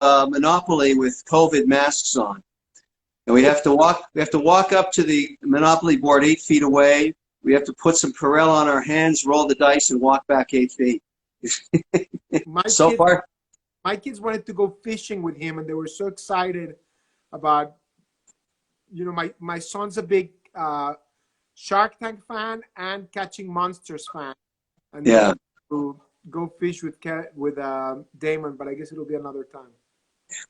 Monopoly with COVID masks on, and we have to walk up to the Monopoly board 8 feet away. We have to put some Purell on our hands, roll the dice, and walk back 8 feet. My kids wanted to go fishing with him, and they were so excited about, you know, my son's a big Shark Tank fan and Catching Monsters fan, and yeah, to go fish with Damon, but I guess it'll be another time.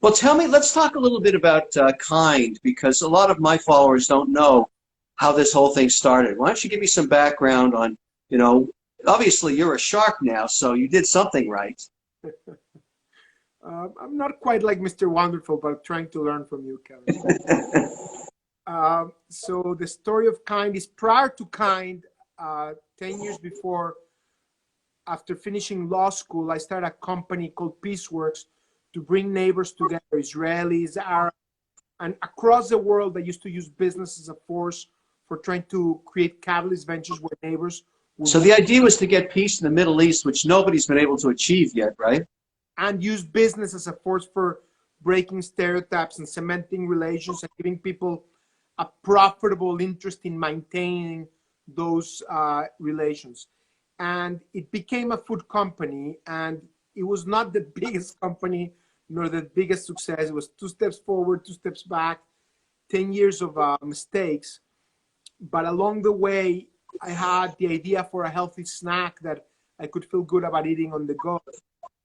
Well, tell me, let's talk a little bit about Kind, because a lot of my followers don't know how this whole thing started. Why don't you give me some background on, you know, obviously you're a shark now, so you did something right. I'm not quite like Mr. Wonderful, but trying to learn from you, Kevin. So the story of Kind is prior to Kind, 10 years before, after finishing law school, I started a company called Peaceworks to bring neighbors together, Israelis, Arabs, and across the world. They used to use business as a force for trying to create catalyst ventures where neighbors. So the idea was to get peace in the Middle East, which nobody's been able to achieve yet, right? And use business as a force for breaking stereotypes and cementing relations and giving people a profitable interest in maintaining those relations. And it became a food company, and it was not the biggest company nor the biggest success. It was 2 steps forward, 2 steps back, 10 years of mistakes. But along the way, I had the idea for a healthy snack that I could feel good about eating on the go.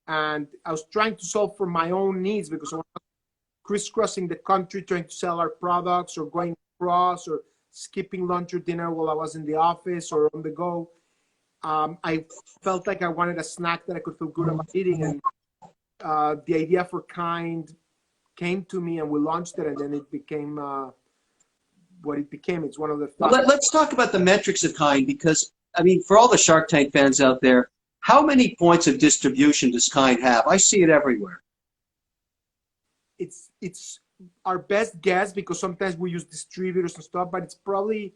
And I was trying to solve for my own needs, because I was crisscrossing the country trying to sell our products, or going across, or skipping lunch or dinner while I was in the office or on the go. I felt like I wanted a snack that I could feel good about eating, and the idea for Kind came to me, and we launched it, and then it became what it became. It's one of the. Let's talk about the metrics of Kind, because I mean, for all the Shark Tank fans out there, how many points of distribution does Kind have? I see it everywhere. It's our best guess, because sometimes we use distributors and stuff, but it's probably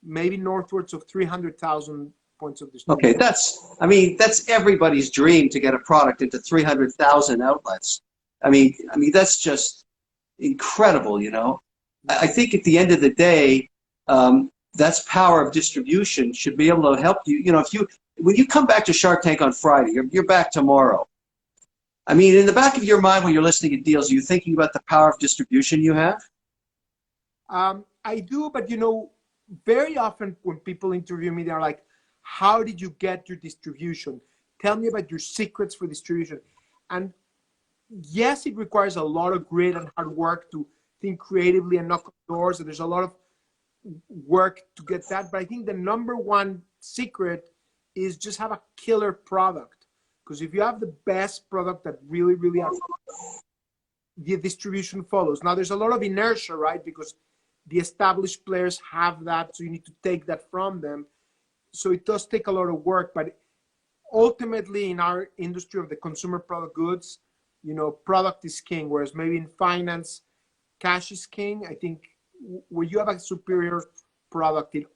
maybe northwards of 300,000 points of distribution. Okay, that's everybody's dream, to get a product into 300,000 outlets. I mean that's just incredible, you know. I think at the end of the day, that's power of distribution should be able to help you. You know, when you come back to Shark Tank on Friday, you're back tomorrow. I mean, in the back of your mind when you're listening to deals, are you thinking about the power of distribution you have? I do, but you know, very often when people interview me, they're like, how did you get your distribution? Tell me about your secrets for distribution. And yes, it requires a lot of grit and hard work to think creatively and knock on doors. And there's a lot of work to get that. But I think the #1 secret is just have a killer product. Because if you have the best product that really, really has, the distribution follows. Now, there's a lot of inertia, right? Because the established players have that, so you need to take that from them. So it does take a lot of work, but ultimately in our industry of the consumer product goods, you know, product is king, whereas maybe in finance, cash is king. I think where you have a superior product, it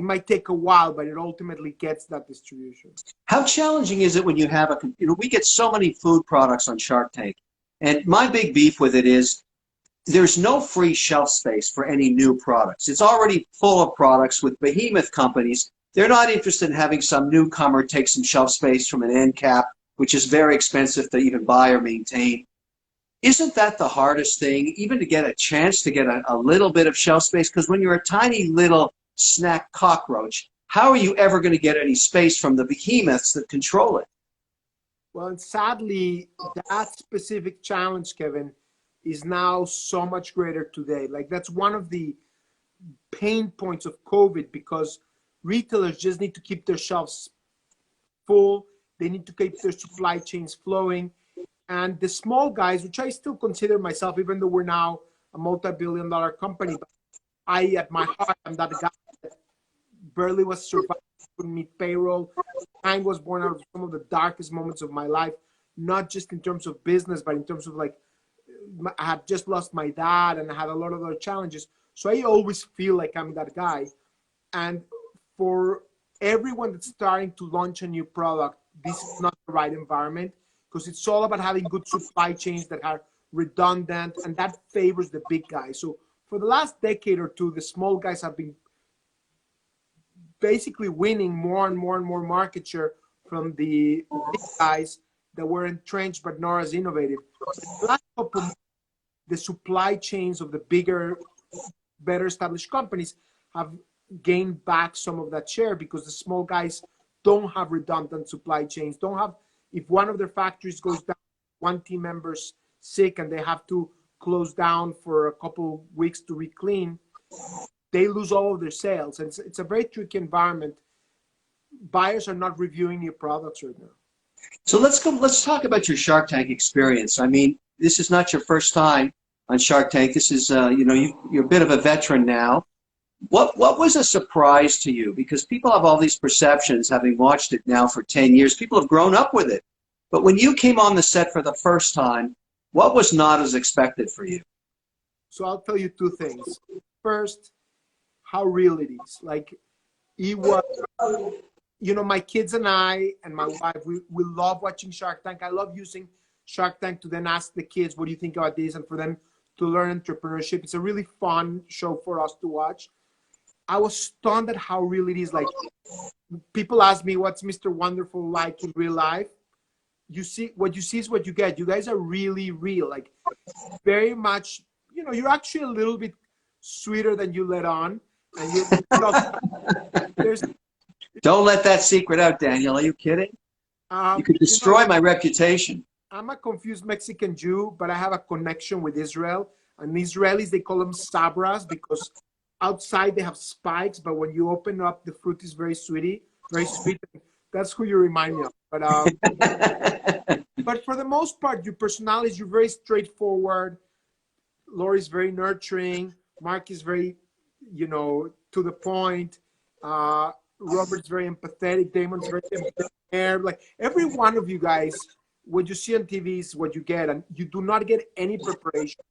might take a while, but it ultimately gets that distribution. How challenging is it when you have we get so many food products on Shark Tank, and my big beef with it is there's no free shelf space for any new products. It's already full of products with behemoth companies. They're not interested in having some newcomer take some shelf space from an end cap, which is very expensive to even buy or maintain. Isn't that the hardest thing, even to get a chance to get a little bit of shelf space? Because when you're a tiny little snack cockroach, how are you ever going to get any space from the behemoths that control it? Well, and sadly, that specific challenge, Kevin, is now so much greater today. Like, that's one of the pain points of COVID, because retailers just need to keep their shelves full. They need to keep their supply chains flowing. And the small guys, which I still consider myself, even though we're now a multi-billion-dollar company, but at my heart, I'm that guy that barely was surviving, couldn't meet payroll. I was born out of some of the darkest moments of my life, not just in terms of business, but in terms of, like, I had just lost my dad and I had a lot of other challenges. So I always feel like I'm that guy. And for everyone that's starting to launch a new product, this is not the right environment, because it's all about having good supply chains that are redundant, and that favors the big guys. So for the last decade or two, the small guys have been basically winning more and more and more market share from the big guys that were entrenched but not as innovative. The last couple of months, the supply chains of the bigger, better established companies have gained back some of that share because the small guys don't have redundant supply chains, don't have, if one of their factories goes down, one team member's sick and they have to close down for a couple weeks to re-clean, they lose all of their sales. And it's a very tricky environment. Buyers are not reviewing new products right now. So let's talk about your Shark Tank experience. I mean, this is not your first time on Shark Tank. This is, you're a bit of a veteran now. What was a surprise to you? Because people have all these perceptions, having watched it now for 10 years. People have grown up with it. But when you came on the set for the first time, what was not as expected for you? So I'll tell you two things. First, how real it is. Like, it was, my kids and I and my wife, we love watching Shark Tank. I love using Shark Tank to then ask the kids, what do you think about this? And for them to learn entrepreneurship. It's a really fun show for us to watch. I was stunned at how real it is. Like, people ask me, what's Mr. Wonderful like in real life? What you see is what you get. You guys are really real. Like, very much, you're actually a little bit sweeter than you let on. And don't let that secret out, Daniel. Are you kidding? You could destroy my reputation. I'm a confused Mexican Jew, but I have a connection with Israel. And Israelis, they call them sabras because outside they have spikes, but when you open up, the fruit is very sweet. That's who you remind me of. But for the most part, your personality, you're very straightforward. Lori's very nurturing. Mark is very, to the point. Robert's very empathetic. Damon's very empathetic. Like, every one of you guys, what you see on TV is what you get, and you do not get any preparation.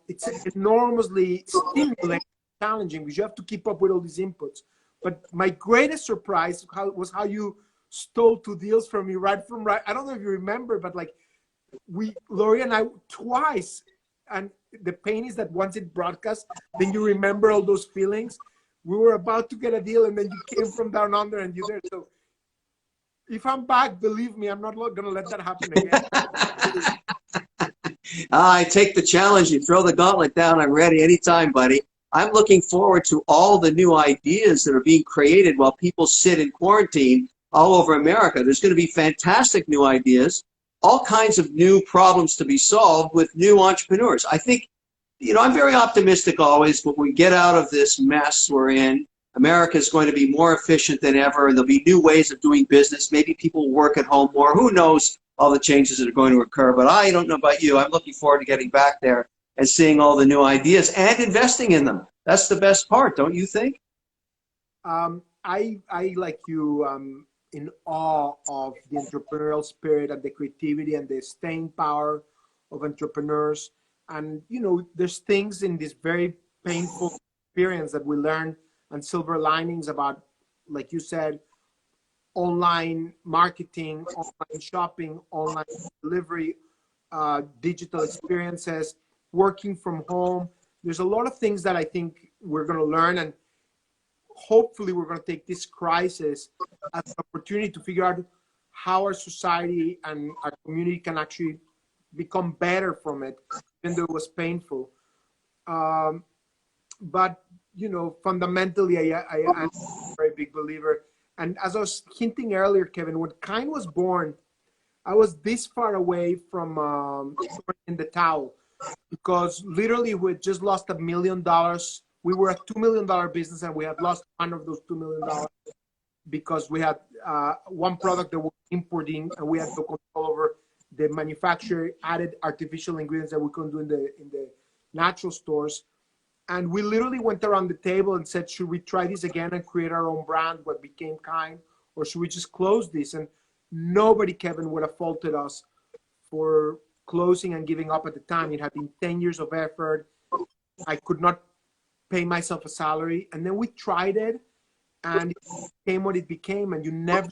It's enormously stimulating, challenging, because you have to keep up with all these inputs. But my greatest surprise was how you stole 2 deals from me right. I don't know if you remember, but like, Lori and I twice, and the pain is that once it broadcasts, then you remember all those feelings. We were about to get a deal, and then you came from down under, and you're there. So if I'm back, believe me, I'm not going to let that happen again. I take the challenge. You throw the gauntlet down. I'm ready anytime, buddy. I'm looking forward to all the new ideas that are being created while people sit in quarantine all over America. There's going to be fantastic new ideas, all kinds of new problems to be solved with new entrepreneurs. I think, I'm very optimistic always. When we get out of this mess we're in, America is going to be more efficient than ever, and there'll be new ways of doing business. Maybe people will work at home more. Who knows all the changes that are going to occur? But I don't know about you. I'm looking forward to getting back there and seeing all the new ideas and investing in them. That's the best part, don't you think? I like you, in awe of the entrepreneurial spirit and the creativity and the staying power of entrepreneurs. And, there's things in this very painful experience that we learn, and silver linings about, like you said, online marketing, online shopping, online delivery, digital experiences, working from home. There's a lot of things that I think we're going to learn, and hopefully we're going to take this crisis as an opportunity to figure out how our society and our community can actually become better from it, even though it was painful. But, fundamentally, I'm a very big believer. And as I was hinting earlier, Kevin, when Kind was born, I was this far away from in the towel, because literally we had just lost $1 million. We were a $2 million business, and we had lost one of those $2 million because we had one product that we were importing, and we had no control over the manufacturer, added artificial ingredients that we couldn't do in the natural stores. And we literally went around the table and said, should we try this again and create our own brand, what became Kind, or should we just close this? And nobody, Kevin, would have faulted us for closing and giving up at the time. It had been 10 years of effort. I could not pay myself a salary. And then we tried it, and it became what it became. And you never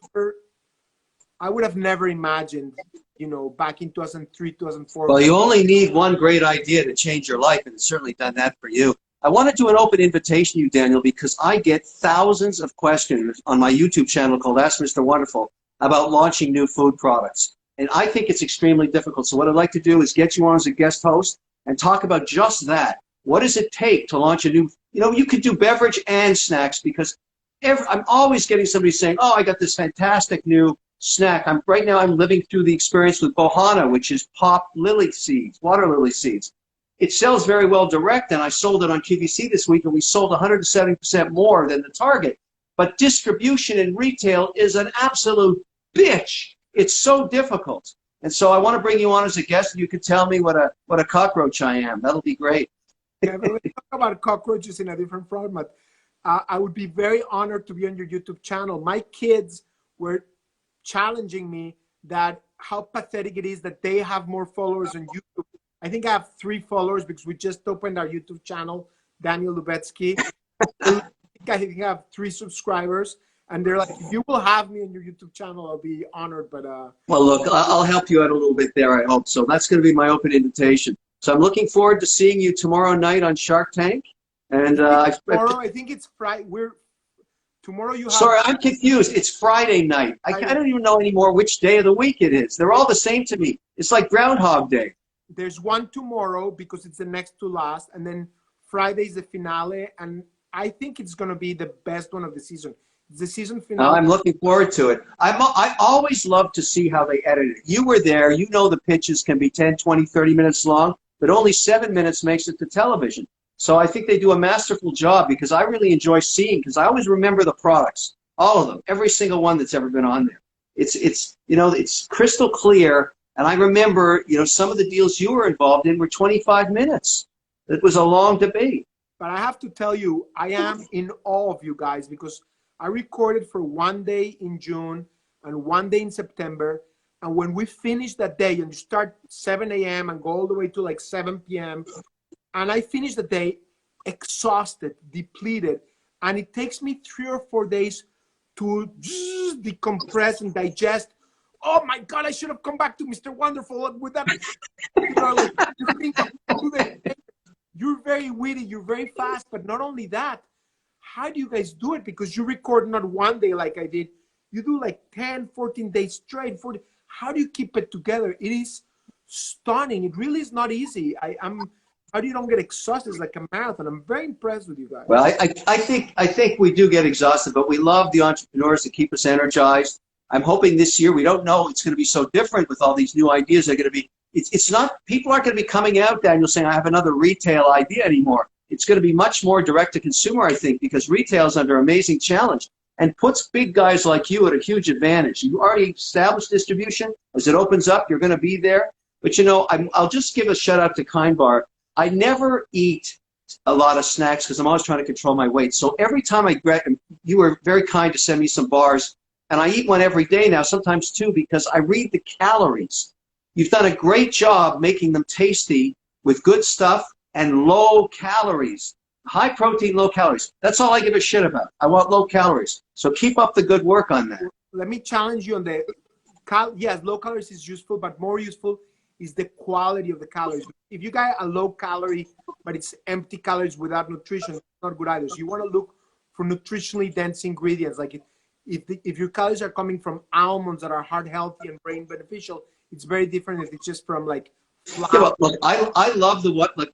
I would have never imagined, you know, back in 2003, 2004. Well, you only need one great idea to change your life, and it's certainly done that for you. I want to do an open invitation to you, Daniel, because I get thousands of questions on my YouTube channel called Ask Mr. Wonderful about launching new food products. And I think it's extremely difficult. So what I'd like to do is get you on as a guest host and talk about just that. What does it take to launch a new, you know, you could do beverage and snacks, because I'm always getting somebody saying, oh, I got this fantastic new snack. Right now I'm living through the experience with Bohana, which is pop lily seeds, water lily seeds. It sells very well direct, and I sold it on QVC this week, and we sold 170% more than the target. But distribution in retail is an absolute bitch. It's so difficult. And so I want to bring you on as a guest, and you can tell me what a cockroach I am. That'll be great. Yeah, but let's talk about cockroaches in a different format. I would be very honored to be on your YouTube channel. My kids were challenging me that how pathetic it is that they have more followers on YouTube. I think I have 3 followers because we just opened our YouTube channel, Daniel Lubetsky. I think I have 3 subscribers, and they're like, if you will have me on your YouTube channel, I'll be honored. But well, look, I'll help you out a little bit there, I hope. So that's going to be my open invitation. So I'm looking forward to seeing you tomorrow night on Shark Tank. And tomorrow, I think it's Friday. Tomorrow you have... Sorry, I'm confused. It's Friday night. I don't even know anymore which day of the week it is. They're all the same to me. It's like Groundhog Day. There's one tomorrow because it's the next to last, and then Friday is the finale, and I think it's going to be the best one of the season. It's the season finale. I'm looking forward to it. I always love to see how they edit it. You were there. You know the pitches can be 10, 20, 30 minutes long, but only 7 minutes makes it to television. So I think they do a masterful job, because I really enjoy seeing, because I always remember the products, all of them, every single one that's ever been on there. It's you know, it's crystal clear. And I remember, you know, some of the deals you were involved in were 25 minutes. It was a long debate. But I have to tell you, I am in awe of you guys, because I recorded for 1 day in June and 1 day in September. And when we finish that day, and you start 7 a.m. and go all the way to like 7 p.m., and I finish the day exhausted, depleted, and it takes me 3 or 4 days to decompress and digest. Oh my God, I should have come back to Mr. Wonderful with that. You know, like, you're very witty, you're very fast, but not only that, how do you guys do it? Because you record not 1 day like I did. You do like 10, 14 days straight. 40. How do you keep it together? It is stunning. It really is not easy. How do you don't get exhausted? It's like a marathon. I'm very impressed with you guys. Well, I think we do get exhausted, but we love the entrepreneurs that keep us energized. I'm hoping this year, we don't know, it's going to be so different with all these new ideas. They're going to be, it's not, people aren't going to be coming out, Daniel, saying, I have another retail idea anymore. It's going to be much more direct to consumer, I think, because retail is under amazing challenge and puts big guys like you at a huge advantage. You already established distribution. As it opens up, you're going to be there. But, you know, I'll just give a shout out to Kind Bar. I never eat a lot of snacks because I'm always trying to control my weight. So every time you were very kind to send me some bars, and I eat one every day now, sometimes 2, because I read the calories. You've done a great job making them tasty with good stuff and low calories. High protein, low calories. That's all I give a shit about. I want low calories. So keep up the good work on that. Let me challenge you on the, yes, low calories is useful, but more useful is the quality of the calories. If you got a low calorie, but it's empty calories without nutrition, it's not good either. So you want to look for nutritionally dense ingredients. Like if your calories are coming from almonds that are heart healthy and brain beneficial, it's very different if it's just from like flour. Yeah, well, look, I love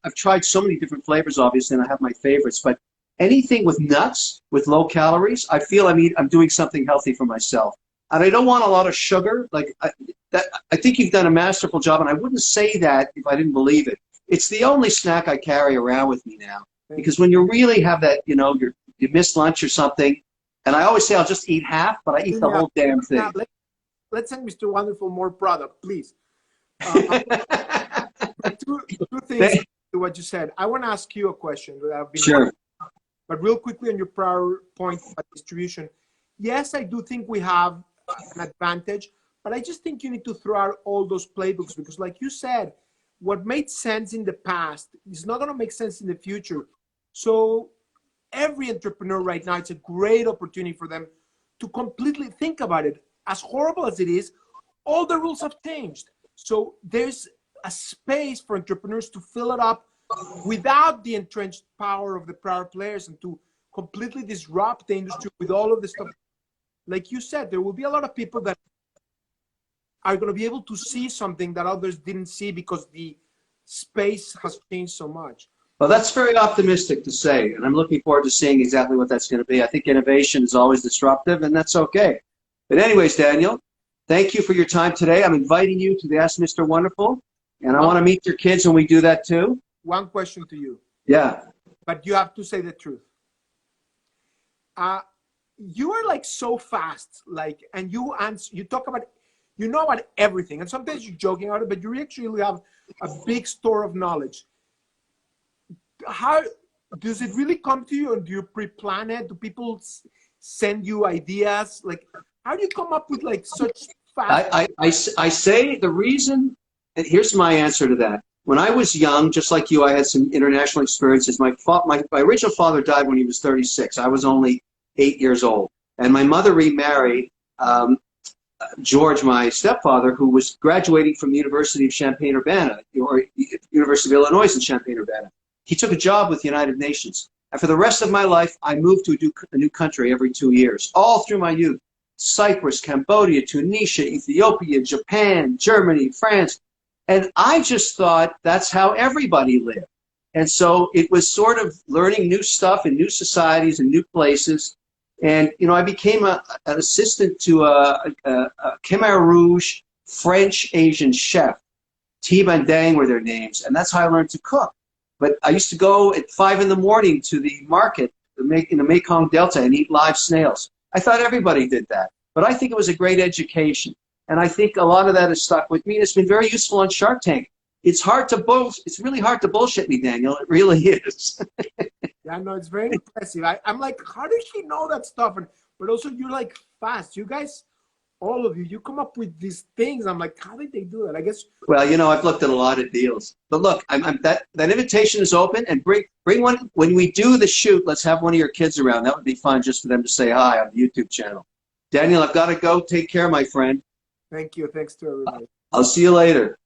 I've tried so many different flavors, obviously, and I have my favorites, but anything with nuts, with low calories, I feel I'm doing something healthy for myself. And I don't want a lot of sugar. Like I think you've done a masterful job, and I wouldn't say that if I didn't believe it. It's the only snack I carry around with me now, because when you really have that, you know, you miss lunch or something, and I always say I'll just eat half, but I eat the whole damn thing. Now, let's send Mr. Wonderful more product, please. Two things to what you said. I want to ask you a question. Sure. But real quickly on your prior point about distribution, yes, I do think we have an advantage, but I just think you need to throw out all those playbooks, because like you said, what made sense in the past is not going to make sense in the future. So every entrepreneur right now, it's a great opportunity for them to completely think about it. as horrible as it is, all the rules have changed. So there's a space for entrepreneurs to fill it up without the entrenched power of the prior players and to completely disrupt the industry with all of this stuff. Like you said, there will be a lot of people that are going to be able to see something that others didn't see because the space has changed so much. Well, that's very optimistic to say, and I'm looking forward to seeing exactly what that's going to be. I think innovation is always disruptive, and that's okay. But anyways, Daniel, thank you for your time today. I'm inviting you to the Ask Mr. Wonderful, and I want to meet your kids when we do that too. One question to you. Yeah. But you have to say the truth. You are like so fast, like, and you answer, you talk about, you know about everything, and sometimes you're joking about it, but you actually have a big store of knowledge. How does it really come to you, and do you pre-plan it? Do people send you ideas? Like, how do you come up with like such fast? I say the reason, and here's my answer to that. When I was young, just like you, I had some international experiences. My original father died when he was 36. I was only 8 years old. And my mother remarried George, my stepfather, who was graduating from the University of Champaign-Urbana, or University of Illinois in Champaign-Urbana. He took a job with the United Nations. And for the rest of my life, I moved to a new country every 2 years, all through my youth. Cyprus, Cambodia, Tunisia, Ethiopia, Japan, Germany, France. And I just thought that's how everybody lived. And so it was sort of learning new stuff in new societies and new places. And, you know, I became an assistant to a Khmer Rouge French Asian chef. Tim and Dang were their names. And that's how I learned to cook. But I used to go at 5 in the morning to the market in the Mekong Delta and eat live snails. I thought everybody did that. But I think it was a great education. And I think a lot of that has stuck with me. And it's been very useful on Shark Tank. It's really hard to bullshit me, Daniel. It really is. Yeah, no, it's very impressive. I'm like, how did he know that stuff? But also, you're like fast. You guys, all of you, you come up with these things. I'm like, how did they do that? I guess. Well, you know, I've looked at a lot of deals. But look, that invitation is open. And bring one when we do the shoot. Let's have one of your kids around. That would be fun, just for them to say hi on the YouTube channel. Daniel, I've got to go. Take care, my friend. Thank you. Thanks to everybody. I'll see you later.